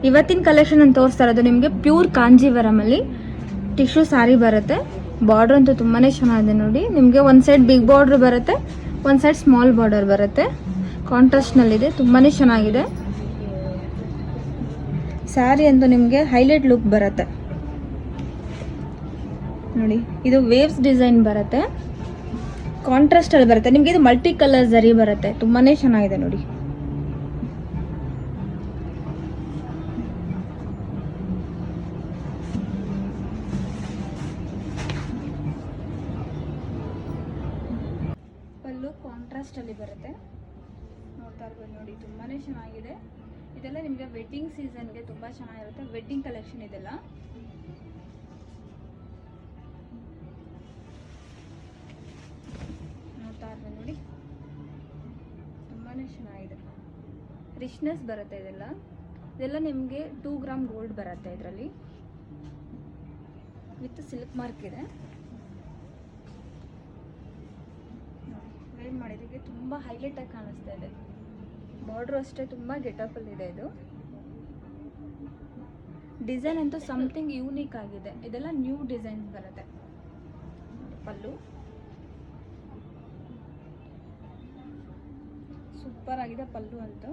ಇವತ್ತಿನ ಕಲೆಕ್ಷನ್ ಅಂತ ತೋರಿಸ್ತಾ ಇರೋದು ನಿಮಗೆ ಪ್ಯೂರ್ ಕಾಂಜೀವರಮಲ್ಲಿ ಟಿಶ್ಯೂ ಸ್ಯಾರಿ ಬರುತ್ತೆ. ಬಾರ್ಡರ್ ಅಂತೂ ತುಂಬಾನೇ ಚೆನ್ನಾಗಿದೆ ನೋಡಿ. ನಿಮಗೆ ಒಂದು ಸೈಡ್ ಬಿಗ್ ಬಾರ್ಡರ್ ಬರುತ್ತೆ, ಒಂದು ಸೈಡ್ ಸ್ಮಾಲ್ ಬಾರ್ಡರ್ ಬರುತ್ತೆ. ಕಾಂಟ್ರಾಸ್ಟ್ ನಲ್ಲಿದೆ, ತುಂಬಾನೇ ಚೆನ್ನಾಗಿದೆ. ಸ್ಯಾರಿ ಅಂತೂ ನಿಮಗೆ ಹೈಲೈಟ್ ಲುಕ್ ಬರುತ್ತೆ ನೋಡಿ. ಇದು ವೇವ್ಸ್ ಡಿಸೈನ್ ಬರುತ್ತೆ, ಕಾಂಟ್ರಾಸ್ಟ್ ಅಲ್ಲಿ ಬರುತ್ತೆ ನಿಮಗೆ. ಇದು ಮಲ್ಟಿ ಕಲರ್ ಜರಿ ಬರುತ್ತೆ, ತುಂಬಾನೇ ಚೆನ್ನಾಗಿದೆ ನೋಡಿ. ಪಲ್ಲು ಕಾಂಟ್ರಾಸ್ಟ್ ಅಲ್ಲಿ ಬರುತ್ತೆ, ನೋಡ್ತಾ ಇರ್ಬೋದು ನೋಡಿ, ತುಂಬಾನೇ ಚೆನ್ನಾಗಿದೆ. ಇದೆಲ್ಲ ನಿಮಗೆ ವೆಡ್ಡಿಂಗ್ ಸೀಸನ್ಗೆ ತುಂಬಾ ಚೆನ್ನಾಗಿರುತ್ತೆ. ವೆಡ್ಡಿಂಗ್ ಕಲೆಕ್ಷನ್ ಇದೆಲ್ಲ. ನೋಡ್ತಾ ಇರ್ಬೋದು ನೋಡಿ, ತುಂಬಾನೇ ಚೆನ್ನಾಗಿದೆ. ರಿಚ್ನೆಸ್ ಬರುತ್ತೆ ಇದೆಲ್ಲ ನಿಮಗೆ 2 ಗ್ರಾಮ್ ಗೋಲ್ಡ್ ಬರುತ್ತೆ ಇದರಲ್ಲಿ, ವಿತ್ ಸಿಲ್ಕ್ ಮಾರ್ಕ್ ಇದೆ. ವೇರ್ ಮಾಡಿದಕ್ಕೆ ತುಂಬಾ ಹೈಲೈಟ್ ಆಗಿ ಕಾಣಿಸ್ತಾ ಇದೆ. ಬಾರ್ಡರ್ ಅಷ್ಟೇ ತುಂಬಾ ಗೆಟಪ್ ಅಲ್ಲಿ ಇದೆ. ಇದು ಡಿಸೈನ್ ಅಂತೂ ಸಮಥಿಂಗ್ ಯೂನಿಕ್ ಆಗಿದೆ. ಇದೆಲ್ಲ ನ್ಯೂ ಡಿಸೈನ್ ಬರುತ್ತೆ. ಪಲ್ಲು ಸೂಪರ್ ಆಗಿದೆ, ಪಲ್ಲು ಅಂತೂ